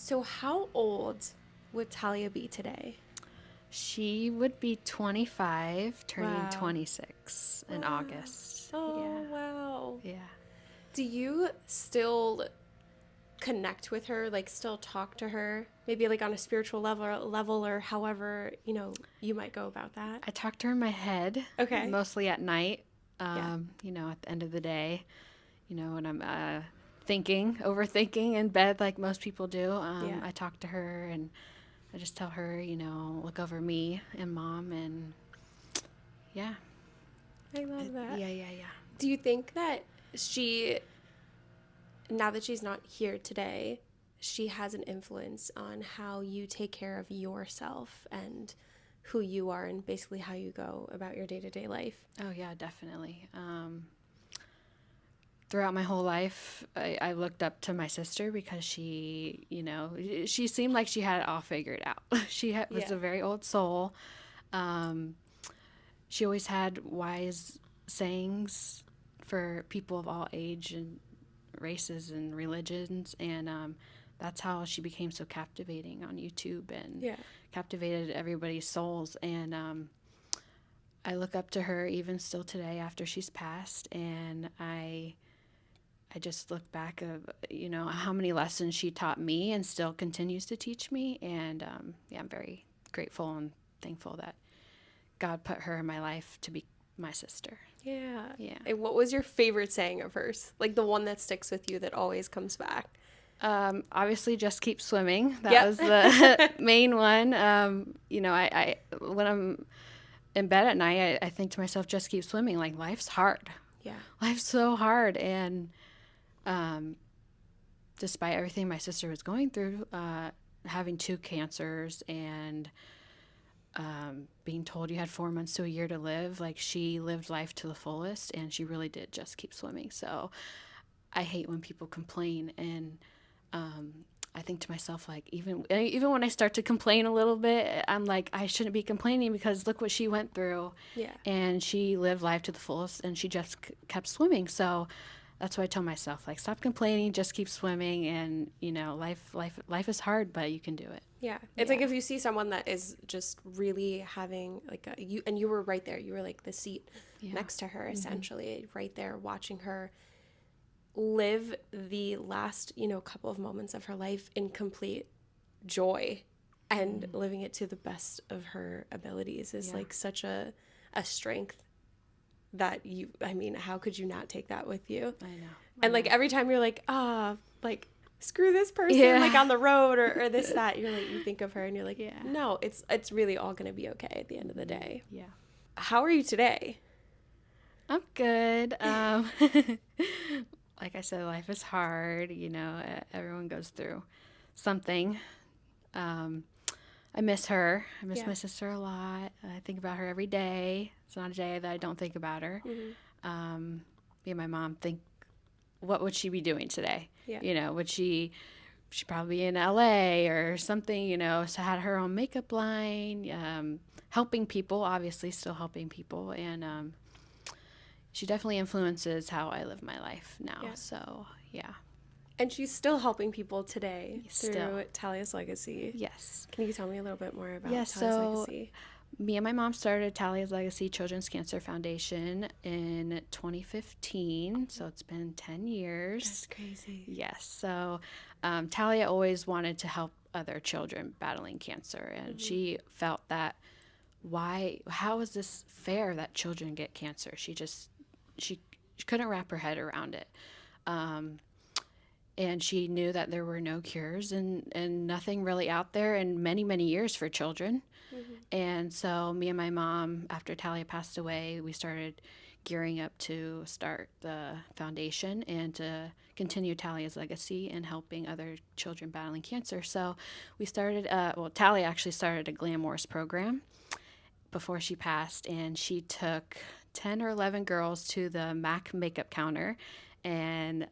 So how old would Talia be today? She would be 25, turning Wow. 26 in August. Oh, wow. Yeah. Do you still connect with her, like still talk to her, maybe like on a spiritual level or however, you might go about that? I talk to her in my head, Okay. mostly at night, Yeah. at the end of the day, when I'm overthinking in bed like most people do. Yeah. I talk to her and I just tell her, look over me and mom and yeah. I love that. Yeah. Do you think that now that she's not here today, she has an influence on how you take care of yourself and who you are and basically how you go about your day-to-day life? Oh, yeah, definitely. Throughout my whole life, I looked up to my sister because she seemed like she had it all figured out. Was Yeah. a very old soul. Um, she always had wise sayings for people of all age and races and religions, and that's how she became so captivating on YouTube and Yeah. captivated everybody's souls. And I look up to her even still today after she's passed, and I just look back of how many lessons she taught me and still continues to teach me, and I'm very grateful and thankful that God put her in my life to be my sister. Yeah. Yeah. And what was your favorite saying of hers? Like the one that sticks with you that always comes back? Obviously, just keep swimming. That Yep. was the main one. I when I'm in bed at night, I think to myself, just keep swimming. Like life's hard. Yeah. Life's so hard, and despite everything my sister was going through, having two cancers and being told you had 4 months to a year to live, like she lived life to the fullest, and she really did just keep swimming. So I hate when people complain, and I think to myself, like, even when I start to complain a little bit, I'm like, I shouldn't be complaining because look what she went through. Yeah. And she lived life to the fullest, and she just kept swimming. So that's what I tell myself, like, stop complaining, just keep swimming, and life is hard, but you can do it. Yeah. It's like if you see someone that is just really having like you were right there. You were like the seat next to her essentially, right there watching her live the last, couple of moments of her life in complete joy and living it to the best of her abilities is like such a strength that how could you not take that with you? I know. And like every time you're like, like screw this person, like on the road or this, that, you're like, you think of her and you're like, no, it's really all going to be okay at the end of the day. Yeah. How are you today? I'm good. Like I said, life is hard. Everyone goes through something. I miss her. I miss my sister a lot. I think about her every day. It's not a day that I don't think about her. Me and my mom think, what would she be doing today? Yeah. Would she'd probably be in LA or something, so had her own makeup line, helping people, obviously still helping people. And she definitely influences how I live my life now. Yeah. So, yeah. And she's still helping people today Still. through Talia's Legacy. Yes. Can you tell me a little bit more about Yes, Talia's so Legacy? me and my mom started Talia's Legacy Children's Cancer Foundation in 2015, so it's been 10 years. That's crazy. Yes, so Talia always wanted to help other children battling cancer, and she felt that how is this fair that children get cancer? She couldn't wrap her head around it. And she knew that there were no cures and nothing really out there in many, many years for children. And so me and my mom, after Talia passed away, we started gearing up to start the foundation and to continue Talia's legacy and helping other children battling cancer. So we started, Talia actually started a Glamorous program before she passed, and she took 10 or 11 girls to the MAC makeup counter, and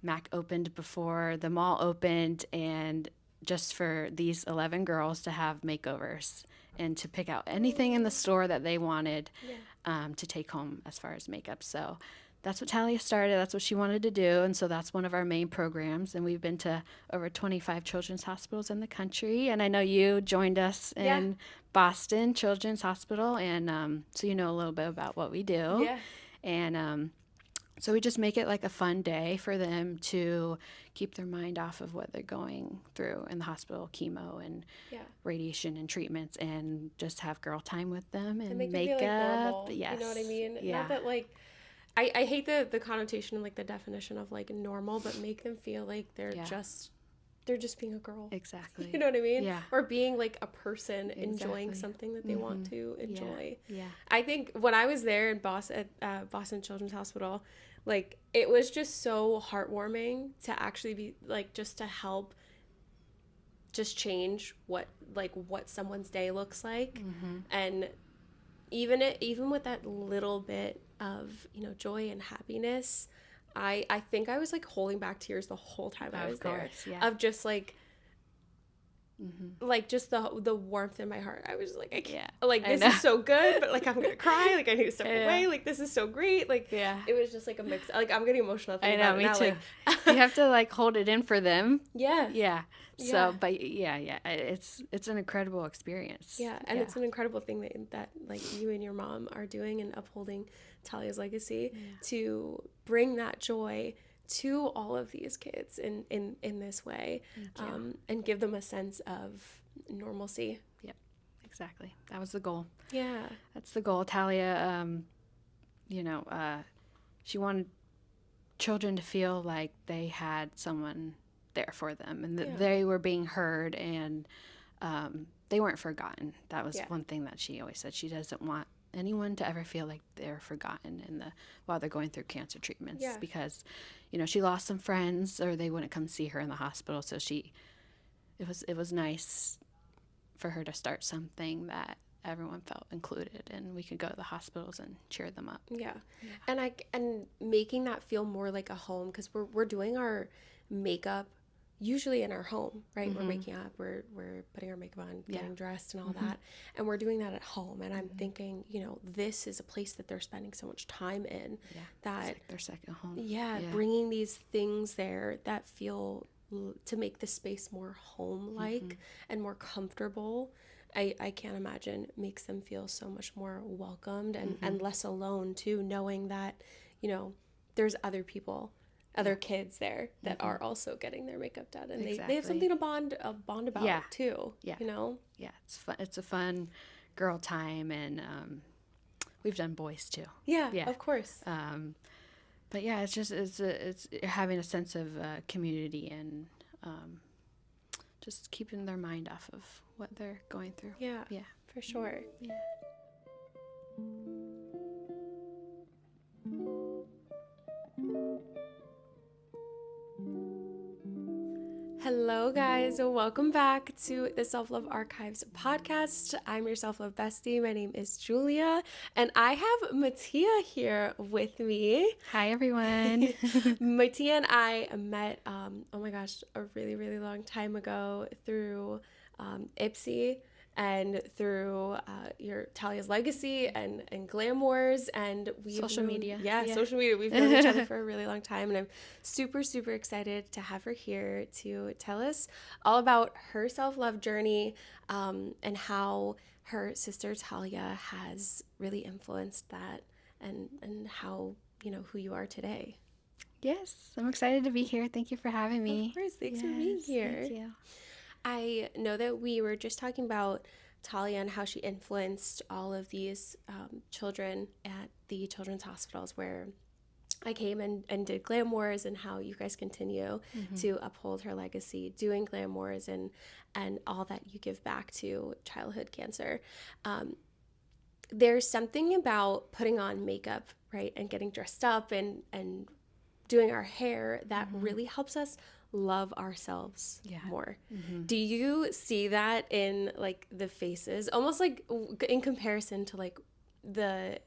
MAC opened before the mall opened, and just for these 11 girls to have makeovers and to pick out anything in the store that they wanted to take home as far as makeup. So that's what Talia started. That's what she wanted to do. And so that's one of our main programs. And we've been to over 25 children's hospitals in the country. And I know you joined us in Boston Children's Hospital. And so you know a little bit about what we do. Yeah. And so we just make it like a fun day for them to keep their mind off of what they're going through in the hospital, chemo and radiation and treatments, and just have girl time with them and make makeup. them feel like normal. Yes. You know what I mean? Yeah. Not that like I hate the connotation and like the definition of like normal, but make them feel like they're just being a girl. Exactly. You know what I mean? Yeah. Or being like a person enjoying something that they want to enjoy. Yeah. I think when I was there in Boston at Boston Children's Hospital, like it was just so heartwarming to actually be like just to help just change what someone's day looks like. And even with that little bit of, you know, joy and happiness, I think I was like holding back tears the whole time I was there of just like like just the warmth in my heart. I was like, I can't, like this is so good, but like I'm gonna cry, like I need to step away, like this is so great, like it was just like a mix. Like I'm getting emotional. I know, me too. Like, you have to like hold it in for them. So, but it's an incredible experience. And it's an incredible thing that like you and your mom are doing and upholding Talia's legacy to bring that joy to all of these kids in this way, and give them a sense of normalcy. Yep, exactly. That was the goal. Yeah, that's the goal. Talia, she wanted children to feel like they had someone there for them and that they were being heard, and they weren't forgotten. That was one thing that she always said. She doesn't want anyone to ever feel like they're forgotten while they're going through cancer treatments, because you know she lost some friends or they wouldn't come see her in the hospital, so it was nice for her to start something that everyone felt included and we could go to the hospitals and cheer them up. And making that feel more like a home, because we're doing our makeup usually in our home, right? We're making up, we're putting our makeup on, getting dressed and all that, and we're doing that at home. And I'm thinking, you know, this is a place that they're spending so much time in, that it's like their second home. Bringing these things there that feel to make the space more home-like and more comfortable, I can't imagine makes them feel so much more welcomed and less alone too, knowing that, you know, there's other people, other kids there that are also getting their makeup done, and they have something to bond about too. You know? Yeah, it's fun. It's a fun girl time, and we've done boys too. Yeah, of course. But yeah, it's having a sense of community and just keeping their mind off of what they're going through. Yeah, for sure. Yeah. Hello guys, welcome back to the Self-Love Archives podcast. I'm your self-love bestie. My name is Julia, and I have Mattia here with me. Hi everyone. Mattia and I met, oh my gosh, a really, really long time ago through IPSY and through your Talia's Legacy and Glam Wars, and we've social media. Social media. We've known each other for a really long time, and I'm super, super excited to have her here to tell us all about her self-love journey, and how her sister Talia has really influenced that, and how, you know, who you are today. Yes, I'm excited to be here. Thank you for having me. Of course, thanks for being here. Thank you. I know that we were just talking about Talia and how she influenced all of these children at the children's hospitals where I came and did Glam Wars, and how you guys continue to uphold her legacy, doing Glam Wars and all that you give back to childhood cancer. There's something about putting on makeup, right, and getting dressed up and doing our hair that really helps us love ourselves more. Do you see that in like the faces, almost like in comparison to like the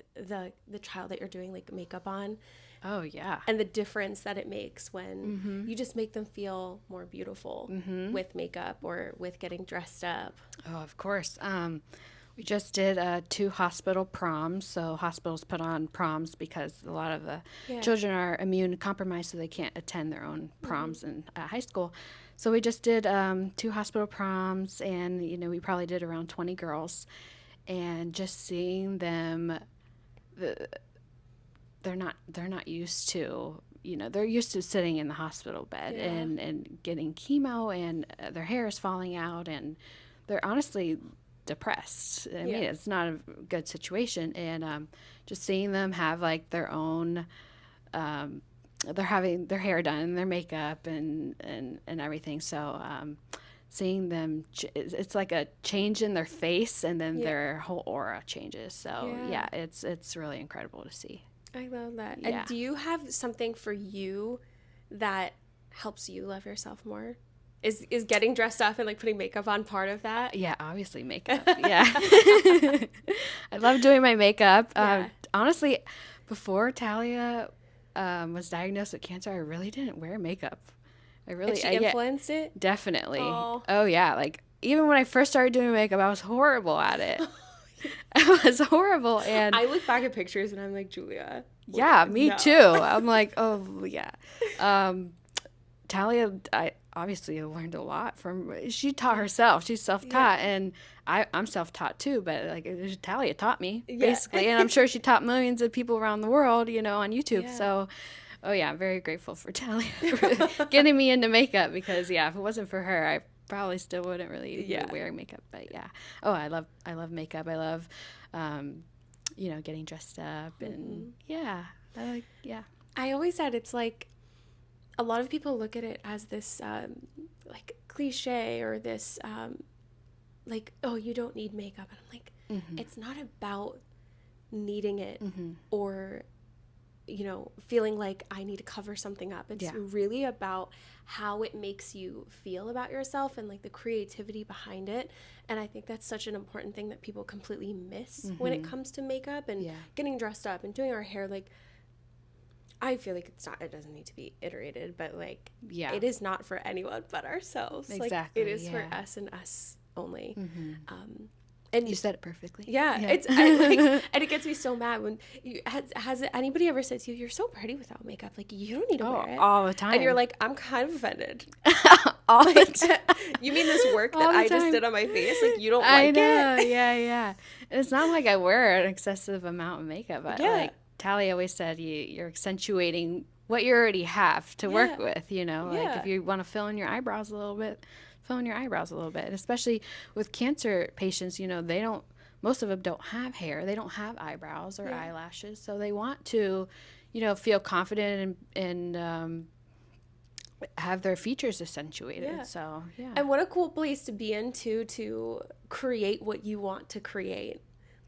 child that you're doing like makeup on? Oh yeah. And the difference that it makes when you just make them feel more beautiful with makeup or with getting dressed up. Oh, of course. We just did 2 hospital proms. So hospitals put on proms because a lot of the Yeah. children are immune compromised, so they can't attend their own proms in high school. So we just did 2 hospital proms, and we probably did around 20 girls, and just seeing them, they're not used to. They're used to sitting in the hospital bed Yeah. and getting chemo, and their hair is falling out, and they're honestly depressed. I mean, Yeah. it's not a good situation. And just seeing them have like their own, they're having their hair done and their makeup and everything. So seeing them, it's like a change in their face, and then Yeah. their whole aura changes. So Yeah. it's really incredible to see. I love that. Yeah. And do you have something for you that helps you love yourself more? Is getting dressed up and like putting makeup on part of that? Yeah, obviously makeup. Yeah. I love doing my makeup. Yeah. Honestly, before Talia was diagnosed with cancer, I really didn't wear makeup. And she influenced it? Definitely. Oh. Oh yeah, like even when I first started doing makeup, I was horrible at it. I was horrible, and I look back at pictures and I'm like, Julia. yeah, me no. too. I'm like, oh yeah. Talia, I obviously learned a lot from. She taught herself. She's self-taught, and I'm self-taught too. But like Talia taught me basically, and I'm sure she taught millions of people around the world, on YouTube. Yeah. So, oh yeah, I'm very grateful for Talia for getting me into makeup, because if it wasn't for her, I probably still wouldn't really be wearing makeup. But yeah, I love makeup. I love, getting dressed up, and I always said it's like a lot of people look at it as this like cliche or this like, oh, you don't need makeup. And I'm like, it's not about needing it or feeling like I need to cover something up. It's really about how it makes you feel about yourself and like the creativity behind it. And I think that's such an important thing that people completely miss when it comes to makeup and getting dressed up and doing our hair. Like, I feel like it doesn't need to be iterated, but like, it is not for anyone but ourselves. Exactly. Like, it is for us and us only. And you said it perfectly. Yeah. It's and it gets me so mad when has anybody ever said to you, "You're so pretty without makeup. Like, you don't need to wear it." All the time. And you're like, I'm kind of offended. all the time. You mean this work that I just did on my face? Like, you don't I like know. it? Yeah. It's not like I wear an excessive amount of makeup. Like Talia always said, you're accentuating what you already have to work with. Like if you want to fill in your eyebrows a little bit. And especially with cancer patients, most of them don't have hair. They don't have eyebrows or eyelashes. So they want to, feel confident and have their features accentuated. Yeah. So, yeah. And what a cool place to be in, too, to create what you want to create.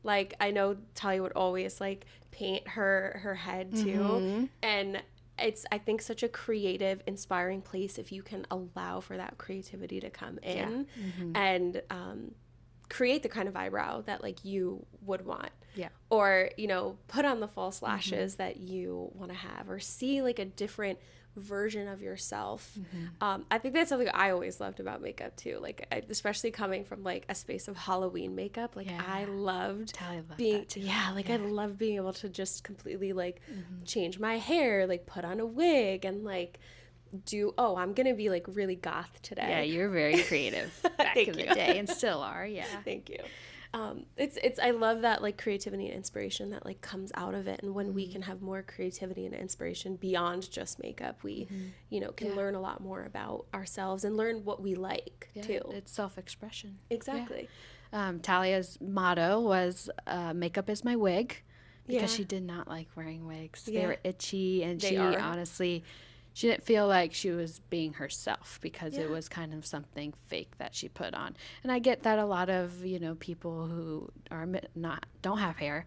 Like, I know Talia would always, like, paint her head, too. And it's, I think, such a creative, inspiring place if you can allow for that creativity to come in and create the kind of eyebrow that like you would want. Yeah. Or, put on the false lashes that you want to have, or see like a different version of yourself. I think that's something I always loved about makeup too. Like, especially coming from like a space of Halloween makeup. Like, I loved being, I love being able to just completely like change my hair, like put on a wig and like I'm gonna be like really goth today. Yeah, you're very creative back in the day and still are. Yeah. Thank you. It's I love that like creativity and inspiration that like comes out of it, and when we can have more creativity and inspiration beyond just makeup, we can learn a lot more about ourselves and learn what we like too. It's self-expression. Exactly. Talia's motto was makeup is my wig, because she did not like wearing wigs. They were itchy, and honestly, she didn't feel like she was being herself, because it was kind of something fake that she put on. And I get that a lot of, people who don't have hair,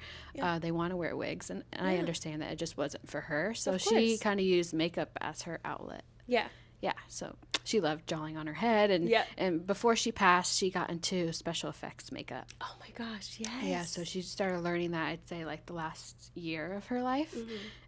they want to wear wigs. And I understand that it just wasn't for her. So she kind of used makeup as her outlet. Yeah. Yeah, so she loved drawing on her head, and before she passed, she got into special effects makeup. Oh my gosh, yes. Yeah, so she started learning that, I'd say, like the last year of her life,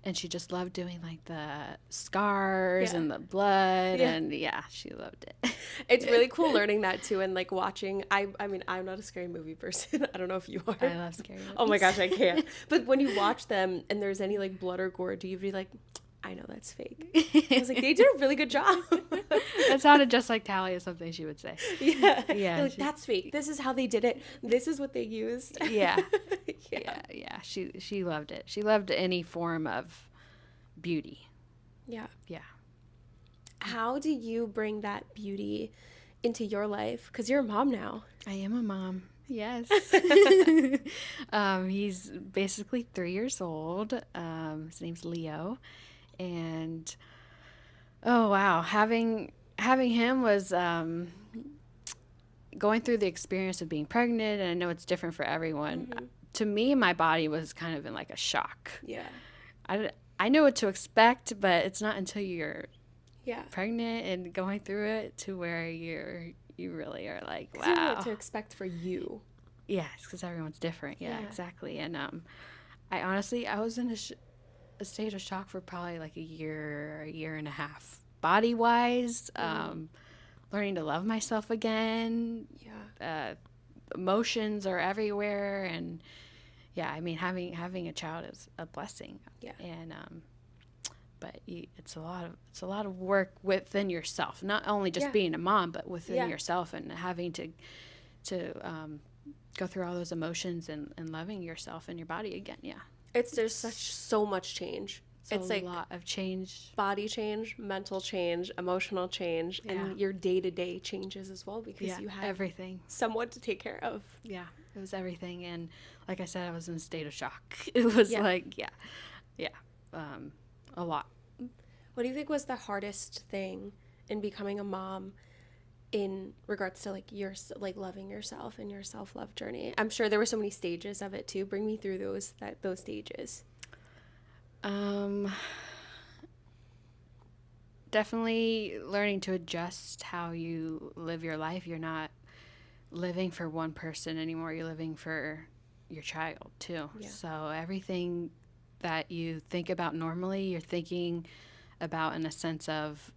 and she just loved doing like the scars and the blood, and she loved it. It's really cool learning that too, and like watching. I mean, I'm not a scary movie person. I don't know if you are. I love scary movies. Oh my gosh, I can't. But when you watch them and there's any like blood or gore, do you be like, I know that's fake? I was like, they did a really good job. That sounded just like Talia, something she would say. Yeah. You're like, that's fake. This is how they did it. This is what they used. Yeah. She loved it. She loved any form of beauty. Yeah. Yeah. How do you bring that beauty into your life? Because you're a mom now. I am a mom. Yes. He's basically 3 years old. His name's Leo. And oh wow, having him was going through the experience of being pregnant, and I know it's different for everyone. To me, my body was kind of in like a shock. Yeah. I know what to expect, but it's not until you're Yeah. pregnant and going through it to where you really are like, wow. You know what to expect for you. Yes, because everyone's different. Yeah, exactly. And I was in a state of shock for probably like a year and a half. Body wise, learning to love myself again. Yeah. Emotions are everywhere, and I mean having a child is a blessing. Yeah. And but it's a lot of work within yourself, not only just being a mom, but within yourself, and having to go through all those emotions and loving yourself and your body again. There's so much change. It's like a lot of change. Body change, mental change, emotional change, and your day-to-day changes as well, because you have everything, someone to take care of. Yeah, it was everything. And like I said, I was in a state of shock. It was like, a lot. What do you think was the hardest thing in becoming a mom in regards to like your loving yourself and your self-love journey? I'm sure there were so many stages of it too. Bring me through those stages. Definitely learning to adjust how you live your life. You're not living for one person anymore. You're living for your child too. Yeah. So everything that you think about normally, you're thinking about in a sense of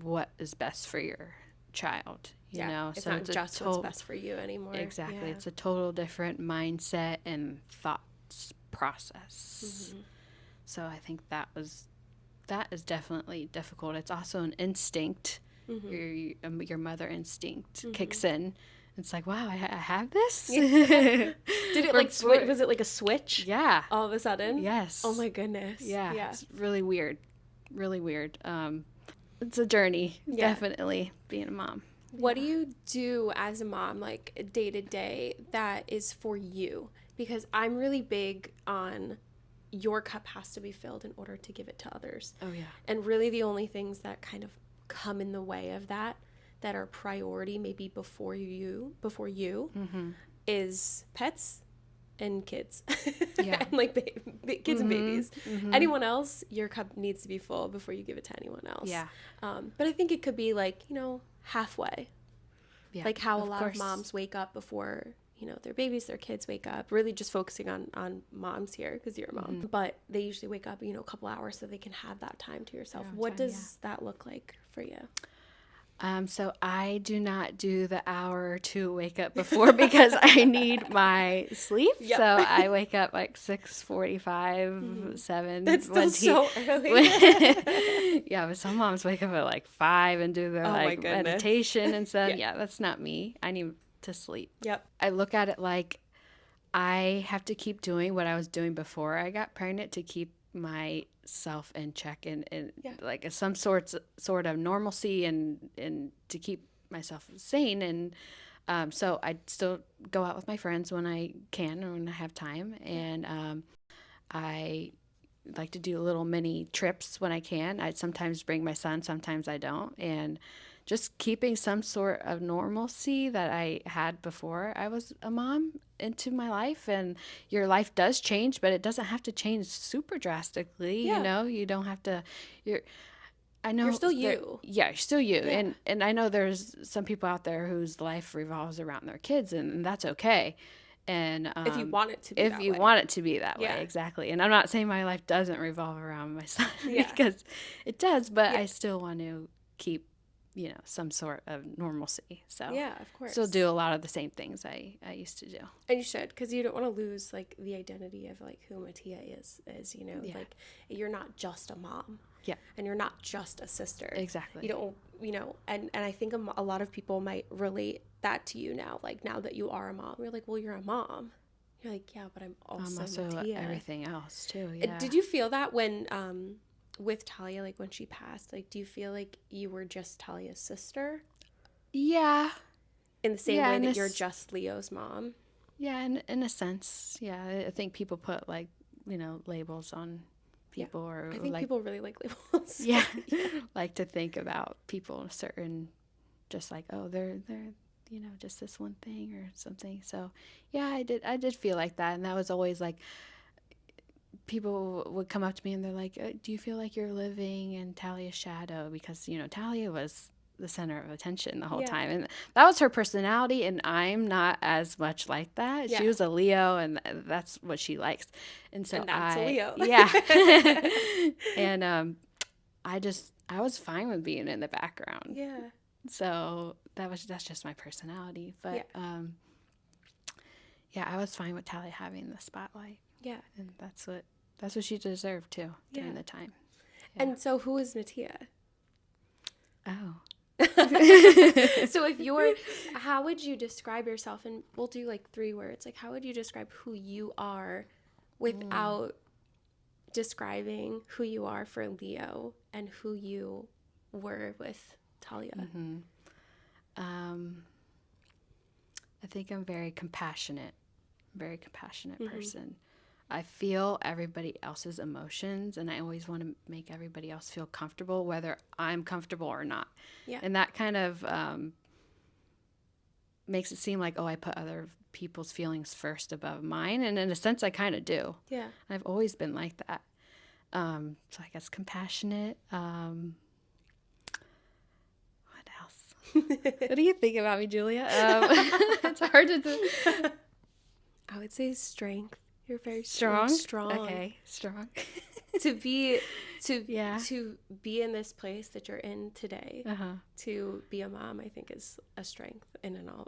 what is best for your child. You know, it's not just what's best for you anymore. Exactly. It's a total different mindset and thoughts process. So I think that is definitely difficult. It's also an instinct. Your mother instinct kicks in. It's like, wow, I have this. Did it was it like a switch? Yeah. All of a sudden? Yes. Oh my goodness. Yeah. It's really weird. Really weird. It's a journey, definitely, being a mom. What do you do as a mom, like day to day, that is for you? Because I'm really big on your cup has to be filled in order to give it to others. Oh, yeah. And really the only things that kind of come in the way of that are priority maybe before you is pets and kids. Yeah. And like kids and babies. Anyone else, your cup needs to be full before you give it to anyone else. Yeah. But I think it could be like, halfway. Yeah, like how a lot of moms wake up before, their babies, their kids wake up. Really just focusing on moms here because you're a mom. But they usually wake up, a couple hours so they can have that time to yourself. What does that look like for you? So I do not do the hour or two wake up before because I need my sleep. Yep. So I wake up like 6:45, 7. That's still so early. Yeah, but some moms wake up at like 5 and do their meditation and stuff. Yeah, that's not me. I need to sleep. Yep. I look at it like I have to keep doing what I was doing before I got pregnant to keep myself in check and like some sort of normalcy and to keep myself sane. And so I still go out with my friends when I can or when I have time. And I like to do little mini trips when I can. I sometimes bring my son, sometimes I don't. And just keeping some sort of normalcy that I had before I was a mom into my life. And your life does change, but it doesn't have to change super drastically. You don't have to, I know you're still you. Yeah, you're still you. Yeah. And I know there's some people out there whose life revolves around their kids, and that's okay. And If you want it to be if that you way. want it to be that Yeah. way, exactly. And I'm not saying my life doesn't revolve around my son Yeah. because it does, but Yeah. I still want to keep, some sort of normalcy. So Yeah, of course. still do a lot of the same things I used to do. And you should, because you don't want to lose like the identity of like who Mattia is, Yeah. like you're not just a mom. Yeah. And you're not just a sister. Exactly. You don't, and I think a lot of people might relate that to you now. Like now that you are a mom, you're like, well, you're a mom. You're like, yeah, but I'm also Mattia. Everything else too. Yeah. Did you feel that when, with Talia, like when she passed, like, do you feel like you were just Talia's sister? Yeah. In the same way that you're just Leo's mom? Yeah, in a sense. Yeah, I think people put like, labels on people, or I think like, people really like labels. Yeah, like to think about people a certain, just like, oh, they're just this one thing or something. So yeah, I did feel like that, and that was always like, people would come up to me and they're like, do you feel like you're living in Talia's shadow? Because Talia was the center of attention the whole time, and that was her personality, and I'm not as much like that. She was a Leo, and that's what she likes, and so that's a Leo. And I was fine with being in the background. So that's just my personality. But I was fine with Talia having the spotlight. And that's what she deserved too during the time. And so who is Mattia? Oh. So how would you describe yourself? And we'll do like 3 words. Like, how would you describe who you are without describing who you are for Leo and who you were with Talia? Mm-hmm. I think I'm very compassionate person. I feel everybody else's emotions, and I always want to make everybody else feel comfortable, whether I'm comfortable or not. And that kind of makes it seem like, oh, I put other people's feelings first above mine, and in a sense I kind of do. I've always been like that. So I guess compassionate. What else? What do you think about me, Julia? It's hard to do. I would say strength. You're very strong. Okay, strong. to be in this place that you're in today, to be a mom, I think is a strength in and of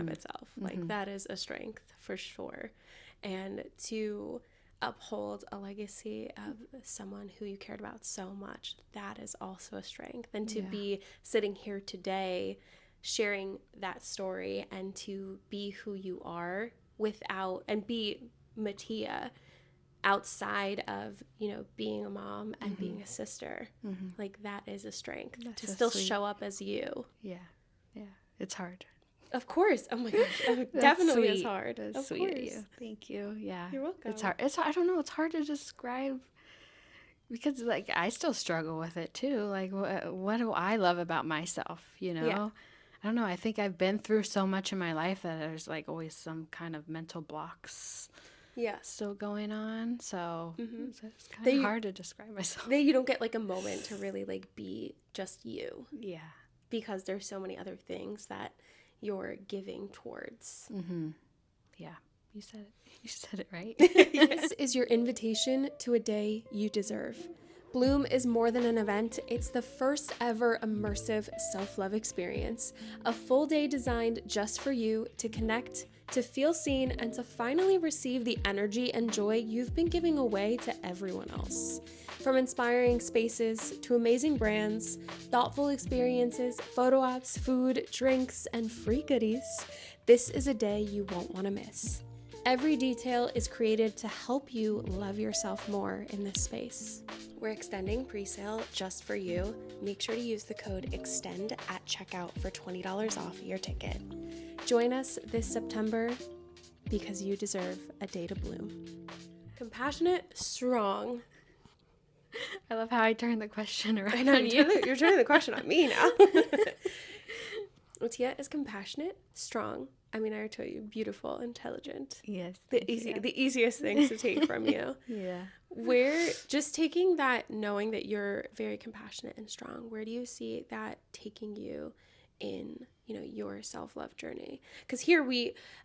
itself. Like that is a strength for sure, and to uphold a legacy of someone who you cared about so much, that is also a strength. And to be sitting here today, sharing that story, and to be who you are and be Mattia outside of being a mom and being a sister, like that is a strength. That's to still sweet. Show up as you. It's hard, of course. Oh my gosh, definitely is hard. That's of sweet course. of you. Thank you. You're welcome. It's hard. I don't know, it's hard to describe, because like I still struggle with it too. Like what do I love about myself? I don't know. I think I've been through so much in my life that there's like always some kind of mental blocks still going on. So it's kind of hard to describe myself. You don't get like a moment to really like be just you. Because there's so many other things that you're giving towards. Yeah. You said it right. This is your invitation to a day you deserve. Bloom is more than an event. It's the first ever immersive self-love experience. A full day designed just for you to connect, to feel seen, and to finally receive the energy and joy you've been giving away to everyone else. From inspiring spaces to amazing brands, thoughtful experiences, photo ops, food, drinks, and free goodies, this is a day you won't want to miss. Every detail is created to help you love yourself more in this space. We're extending pre-sale just for you. Make sure to use the code EXTEND at checkout for $20 off your ticket. Join us this September because you deserve a day to bloom. Compassionate, strong. I love how I turned the question around. I know, you're turning the question on me now. Mattia is compassionate, strong. I mean, I already told you, beautiful, intelligent. Yes. The easiest things to take from you. Where, just taking that, knowing that you're very compassionate and strong, where do you see that taking you in, you know, your self-love journey? Because here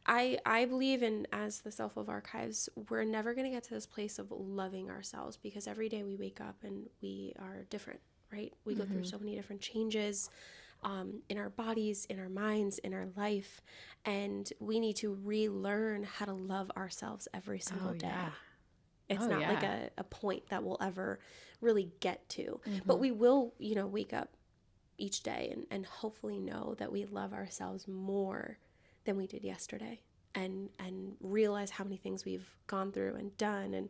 I believe in, as the Self-Love Archives, we're never going to get to this place of loving ourselves, because every day we wake up and we are different, right? We go through so many different changes in our bodies, in our minds, in our life, and we need to relearn how to love ourselves every single day. Yeah. It's not like a point that we'll ever really get to. But we will, you know, wake up each day and hopefully know that we love ourselves more than we did yesterday, and realize how many things we've gone through and done,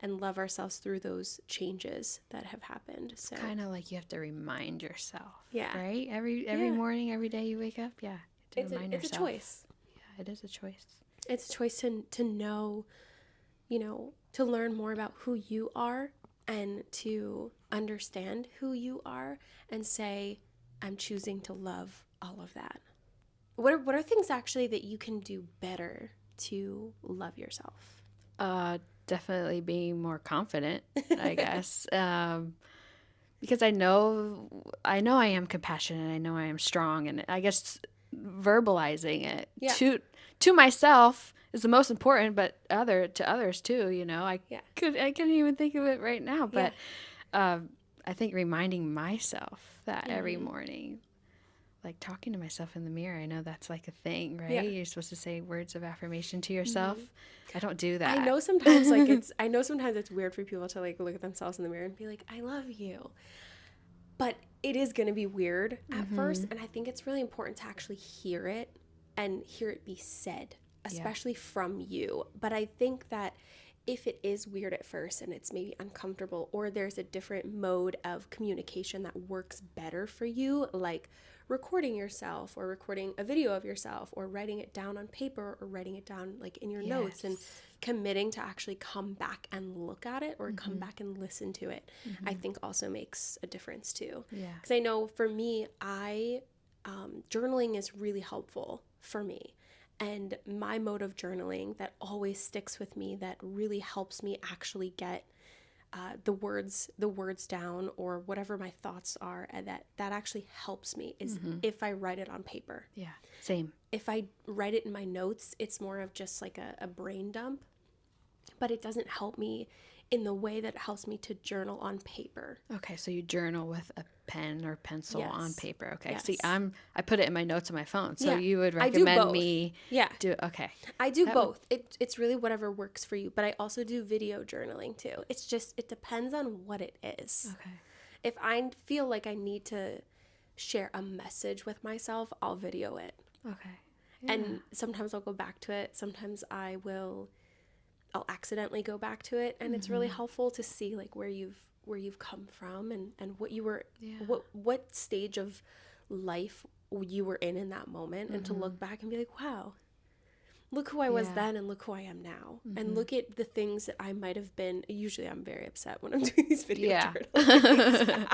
and love ourselves through those changes that have happened. So Kind of like you have to remind yourself. Yeah. Right? Every morning, every day you wake up. Yeah. To remind it's yourself. a choice. Yeah, it is a choice. It's a choice to know, you know, to learn more about who you are, and to understand who you are, and say, I'm choosing to love all of that. What are things actually that you can do better to love yourself? Definitely being more confident, I guess. Because I know I am compassionate, I know I am strong, and I guess verbalizing it to myself is the most important, but to others too, you know. I couldn't even think of it right now, but I think reminding myself that every morning, like talking to myself in the mirror, I know that's like a thing, right? Yeah. You're supposed to say words of affirmation to yourself. I don't do that. I know sometimes it's weird for people to like look at themselves in the mirror and be like, I love you. But it is going to be weird at first, and I think it's really important to actually hear it and hear it be said, especially from you. But I think that if it is weird at first and it's maybe uncomfortable, or there's a different mode of communication that works better for you, like recording yourself, or recording a video of yourself, or writing it down on paper, or writing it down like in your notes, and committing to actually come back and look at it, or come back and listen to it, I think also makes a difference too. Because I know for me, journaling is really helpful for me. And my mode of journaling that always sticks with me, that really helps me actually get the words down, or whatever my thoughts are, and that actually helps me, is if I write it on paper. Yeah, same. If I write it in my notes, it's more of just like a brain dump, but it doesn't help me in the way that it helps me to journal on paper. Okay, so you journal with a pen or pencil on paper. Okay, Yes. see, I put it in my notes on my phone, so Yeah. you would I do recommend both. me do okay. I do both. It's really whatever works for you, but I also do video journaling too. It's just, it depends on what it is. Okay. If I feel like I need to share a message with myself, I'll video it. Okay. Yeah. And sometimes I'll go back to it. Sometimes I'll accidentally go back to it, and it's really helpful to see like where you've come from, and what you were what stage of life you were in that moment, and to look back and be like, wow, look who I was then, and look who I am now, and look at the things that I might have been. Usually I'm very upset when I'm doing these video journals.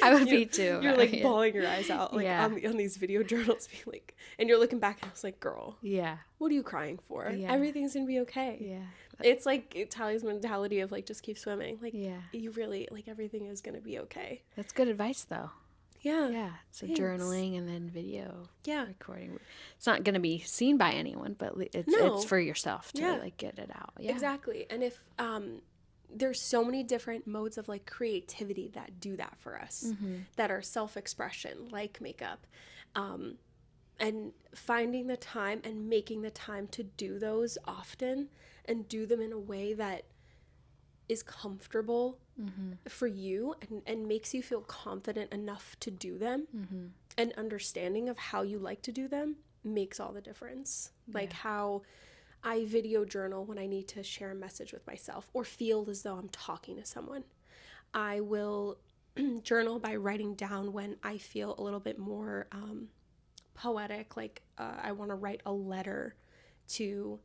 I would be too. You're like bawling your eyes out like on these video journals, being like, and you're looking back and I was like, girl, what are you crying for? Everything's gonna be okay. It's like Talia's mentality of like, just keep swimming. Like, you really, like, everything is gonna be okay. That's good advice though. Yeah. So journaling and then video recording. It's not going to be seen by anyone, but it's for yourself to like get it out. Yeah. Exactly. And if there's so many different modes of like creativity that do that for us, that are self-expression, like makeup, and finding the time and making the time to do those often, and do them in a way that is comfortable for you, and makes you feel confident enough to do them, and understanding of how you like to do them makes all the difference. Like how I video journal when I need to share a message with myself, or feel as though I'm talking to someone. I will journal by writing down when I feel a little bit more poetic, like I want to write a letter to,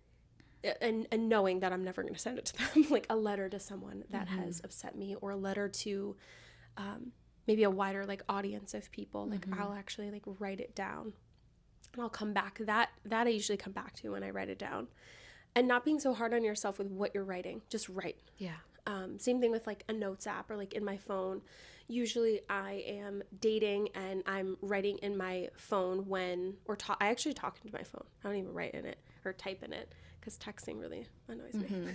and knowing that I'm never going to send it to them, like a letter to someone that has upset me, or a letter to maybe a wider like audience of people. Like I'll actually like write it down, and I'll come back. That I usually come back to when I write it down, and not being so hard on yourself with what you're writing. Just write. Yeah. Same thing with like a notes app or like in my phone. Usually I am dating and I'm writing in my phone I actually talk into my phone. I don't even write in it or type in it because texting really annoys me.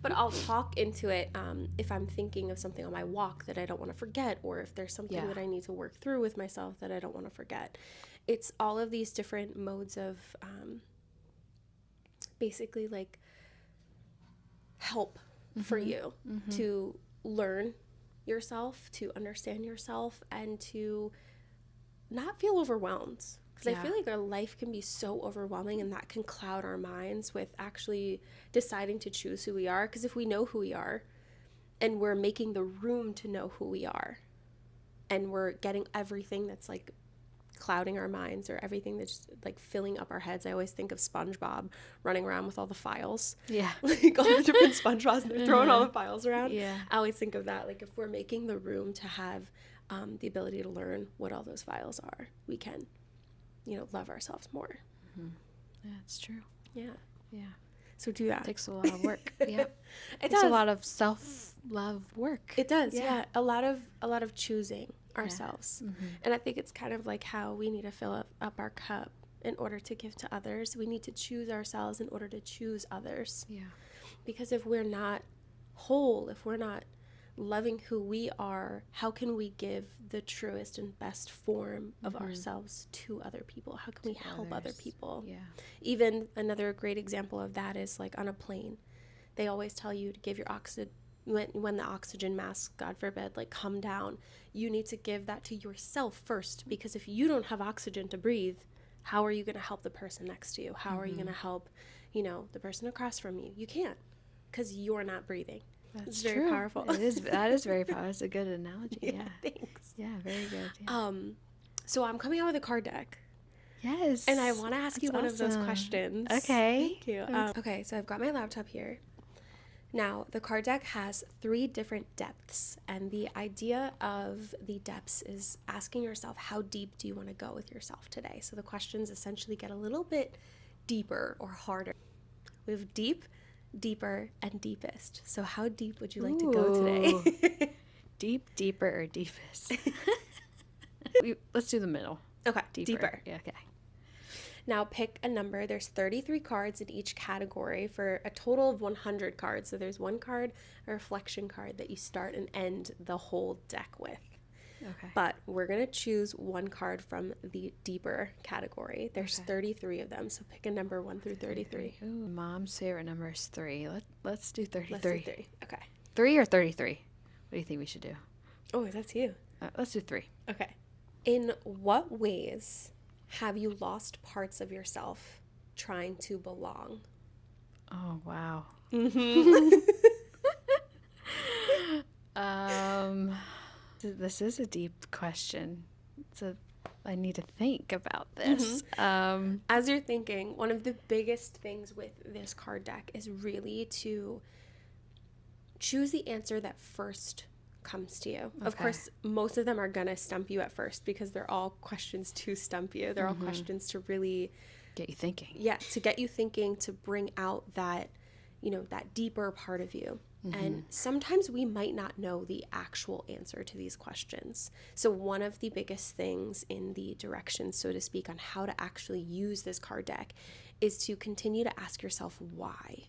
but I'll talk into it if I'm thinking of something on my walk that I don't want to forget, or if there's something that I need to work through with myself that I don't want to forget. It's all of these different modes of basically like help for you to learn yourself, to understand yourself, and to not feel overwhelmed. Because I feel like our life can be so overwhelming, and that can cloud our minds with actually deciding to choose who we are. Because if we know who we are and we're making the room to know who we are, and we're getting everything that's like clouding our minds or everything that's like filling up our heads. I always think of SpongeBob running around with all the files. Yeah. Like all the different SpongeBobs, and they're throwing all the files around. Yeah. I always think of that. Like if we're making the room to have the ability to learn what all those files are, we can, love ourselves more. Yeah, it's true. Yeah. Yeah. So do that. It takes a lot of work. Yeah. It takes does. a lot of self-love work. It does. Yeah. A lot of choosing ourselves. And I think it's kind of like how we need to fill up our cup in order to give to others. We need to choose ourselves in order to choose others. Yeah. Because if we're not whole, if we're not loving who we are, how can we give the truest and best form of ourselves to other people? How can we help other people? Yeah. Even another great example of that is like on a plane. They always tell you to give your oxygen, when the oxygen mask, God forbid, like come down, you need to give that to yourself first, because if you don't have oxygen to breathe, how are you going to help the person next to you? How are you going to help, the person across from you? You can't, because you're not breathing. That's very true. Powerful. That is very powerful. It's a good analogy. Yeah. Thanks. Yeah, very good. Yeah. So I'm coming out with a card deck. Yes. And I want to ask you one of those questions. Okay. Thank you. Okay, so I've got my laptop here. Now, the card deck has 3 different depths, and the idea of the depths is asking yourself, how deep do you want to go with yourself today? So the questions essentially get a little bit deeper or harder. We have deep, deeper, and deepest. So how deep would you like to go today? Deep, deeper, or deepest? Let's do the middle. Okay, deeper. Yeah, okay. Now pick a number. There's 33 cards in each category for a total of 100 cards. So there's one card, a reflection card, that you start and end the whole deck with. Okay. But we're going to choose one card from the deeper category. There's 33 of them. So pick a number 1 through 33. Ooh, Mom's favorite number is 3. Let's do 33. Let's do 3. Okay. 3 or 33? What do you think we should do? Oh, that's you. Let's do 3. Okay. In what ways have you lost parts of yourself trying to belong? Oh, wow. This is a deep question. I need to think about this. As you're thinking, one of the biggest things with this card deck is really to choose the answer that first comes to you. Of course, most of them are going to stump you at first, because they're all questions to stump you. They're all questions to really get you thinking. Yeah, to get you thinking, to bring out that, that deeper part of you. And sometimes we might not know the actual answer to these questions. So one of the biggest things in the directions, so to speak, on how to actually use this card deck is to continue to ask yourself why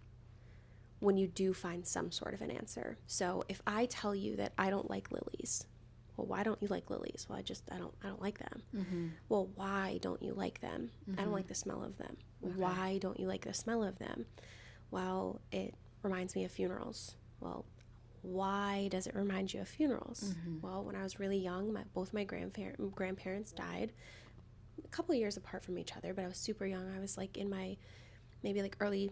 when you do find some sort of an answer. So if I tell you that I don't like lilies, well, why don't you like lilies? Well, I don't like them. Well, why don't you like them? I don't like the smell of them. Why don't you like the smell of them? Well, it reminds me of funerals. Well, why does it remind you of funerals? Well, when I was really young, both my grandparents died a couple of years apart from each other, but I was super young. I was like in my maybe like early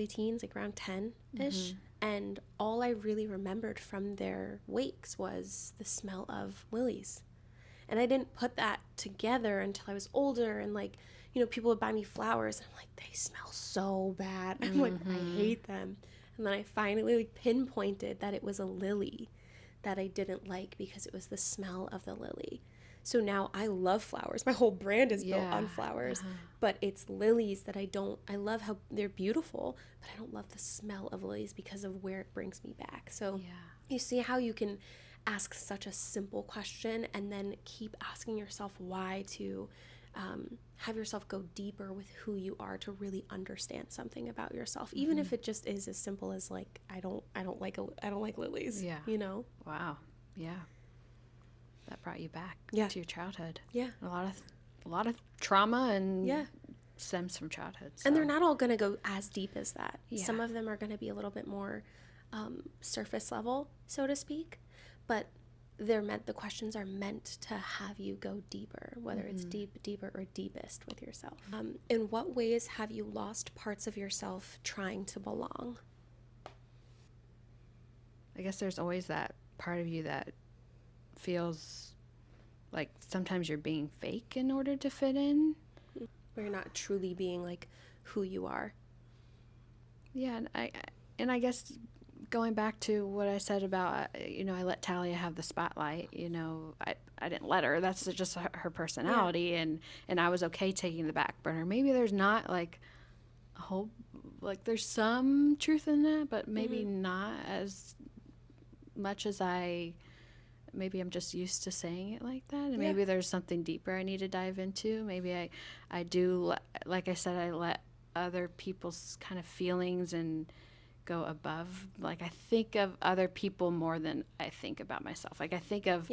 teens, like around 10-ish. And all I really remembered from their wakes was the smell of lilies. And I didn't put that together until I was older, and like, people would buy me flowers, and I'm like, they smell so bad. I'm like, I hate them. And then I finally pinpointed that it was a lily that I didn't like because it was the smell of the lily. So now I love flowers. My whole brand is built on flowers, but it's lilies that I love how they're beautiful, but I don't love the smell of lilies because of where it brings me back. So you see how you can ask such a simple question and then keep asking yourself why, to have yourself go deeper with who you are, to really understand something about yourself, even if it just is as simple as like, I don't like lilies. Yeah. You know? Wow. Yeah. That brought you back Yeah. to your childhood. Yeah. A lot of trauma and Yeah. stems from childhood. So. And they're not all going to go as deep as that. Yeah. Some of them are going to be a little bit more surface level, so to speak, but the questions are meant to have you go deeper, whether it's deeper or deepest with yourself. In what ways have you lost parts of yourself trying to belong? I guess there's always that part of you that feels like sometimes you're being fake in order to fit in. Where you're not truly being like who you are. Yeah, and I guess going back to what I said about, I let Talia have the spotlight, I didn't let her. That's just her personality, and I was okay taking the back burner. Maybe there's not like a whole, like there's some truth in that, but maybe not as much as maybe I'm just used to saying it like that, and maybe there's something deeper I need to dive into. Maybe I do, like I said, I let other people's kind of feelings and go above. Like I think of other people more than I think about myself. Like I think of,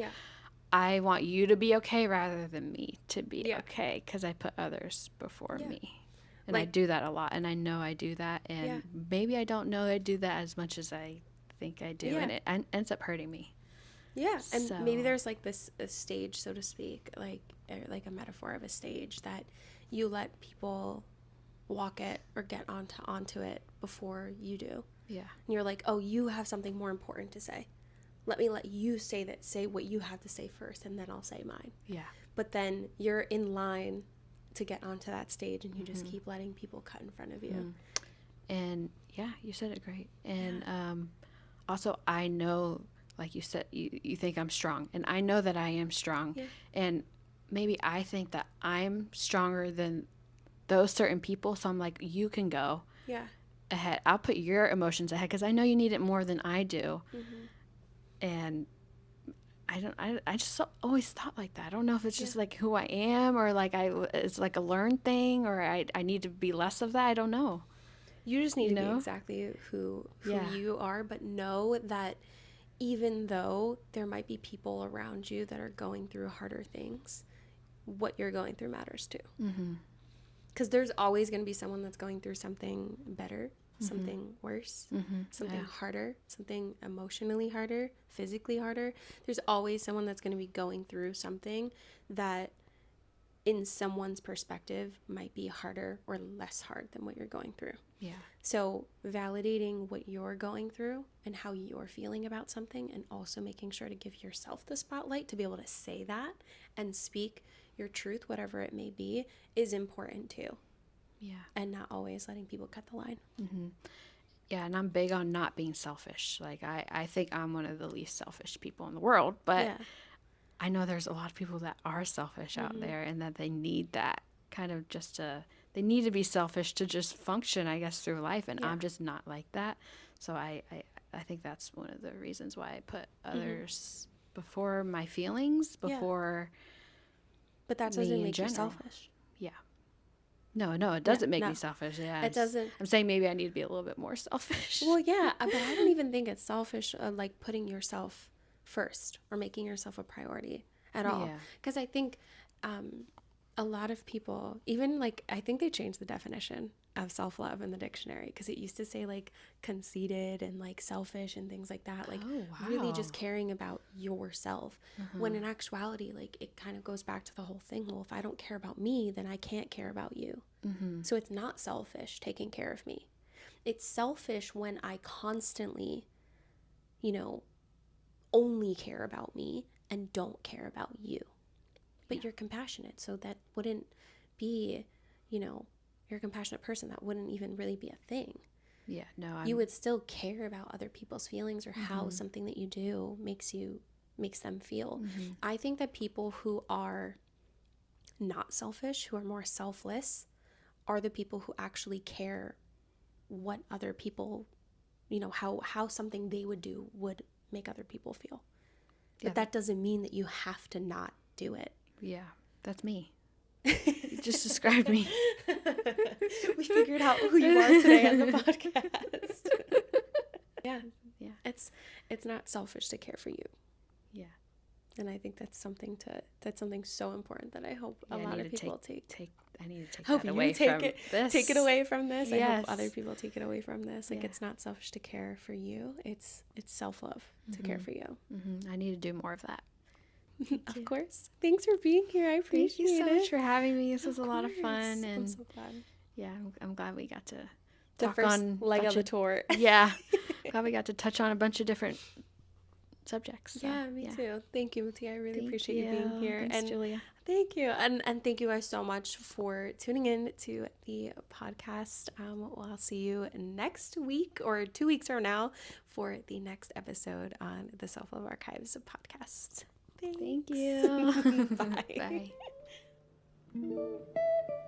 I want you to be okay rather than me to be okay, because I put others before me. And I do that a lot, and I know I do that, and maybe I don't know I do that as much as I think I do, and it ends up hurting me. Yeah, and maybe there's like a stage, so to speak, like a metaphor of a stage that you let people walk it or get onto it before you do. Yeah. And you're like, oh, you have something more important to say. Let me let you say what you have to say first, and then I'll say mine. Yeah. But then you're in line to get onto that stage, and you just keep letting people cut in front of you. And yeah, you said it great. And also, I know, like you said, you think I'm strong, and I know that I am strong. Yeah. And maybe I think that I'm stronger than those certain people, so I'm like, you can go ahead. I'll put your emotions ahead because I know you need it more than I do. And I just always thought like that. I don't know if it's just like who I am, or like it's like a learned thing, or I need to be less of that. I don't know. You just need to be exactly who you are, but know that even though there might be people around you that are going through harder things, what you're going through matters too. Because there's always going to be someone that's going through something better, something worse, something harder, something emotionally harder, physically harder. There's always someone that's going to be going through something that in someone's perspective might be harder or less hard than what you're going through. Yeah. So validating what you're going through and how you're feeling about something, and also making sure to give yourself the spotlight to be able to say that and speak your truth, whatever it may be, is important too. Yeah. And not always letting people cut the line. Yeah, and I'm big on not being selfish. Like I think I'm one of the least selfish people in the world, but I know there's a lot of people that are selfish out there, and that they need that kind of they need to be selfish to just function, I guess, through life. And I'm just not like that. So I think that's one of the reasons why I put others before my feelings, before But that doesn't make you selfish. Yeah. No, it doesn't make me selfish. Yeah, it doesn't. I'm saying maybe I need to be a little bit more selfish. Well, yeah, but I don't even think it's selfish, like putting yourself first or making yourself a priority at all. Because I think a lot of people, even like, I think they changed the definition of self-love in the dictionary, because it used to say like conceited and like selfish and things like that, like really just caring about yourself, when in actuality, like, it kind of goes back to the whole thing, well, if I don't care about me, then I can't care about you. So it's not selfish taking care of me. It's selfish when I constantly, only care about me and don't care about you. But you're compassionate, so that wouldn't be, you're a compassionate person. That wouldn't even really be a thing. Yeah, no. You would still care about other people's feelings, or how something that you do makes you makes them feel. Mm-hmm. I think that people who are not selfish, who are more selfless, are the people who actually care what other people, you know, how something they would do would make other people feel. But Yeah. that doesn't mean that you have to not do it. Yeah, that's me. You just described me. We figured out who you are today on the podcast. Yeah. It's not selfish to care for you. Yeah. And I think that's something so important that I hope a lot of people take. I need to take Hope that you away from this. Take it away from this. Yes. I hope other people take it away from this. Like, Yeah. it's not selfish to care for you. It's self-love to care for you. Mm-hmm. I need to do more of that. Of course. Thanks for being here. I appreciate Thank you so it. much for having me. This was a lot of fun, and I'm so glad. yeah, I'm glad we got to The talk first on leg of the tour. Yeah, glad we got to touch on a bunch of different subjects. So, yeah, me too. Thank you, Mattia. I really Thank appreciate you being here. Thanks, and Julia. Thank you. And thank you guys so much for tuning in to the podcast. Well, I'll see you next week or 2 weeks from now for the next episode on the Self-Love Archives podcast. Thanks. Thank you. Bye. Bye.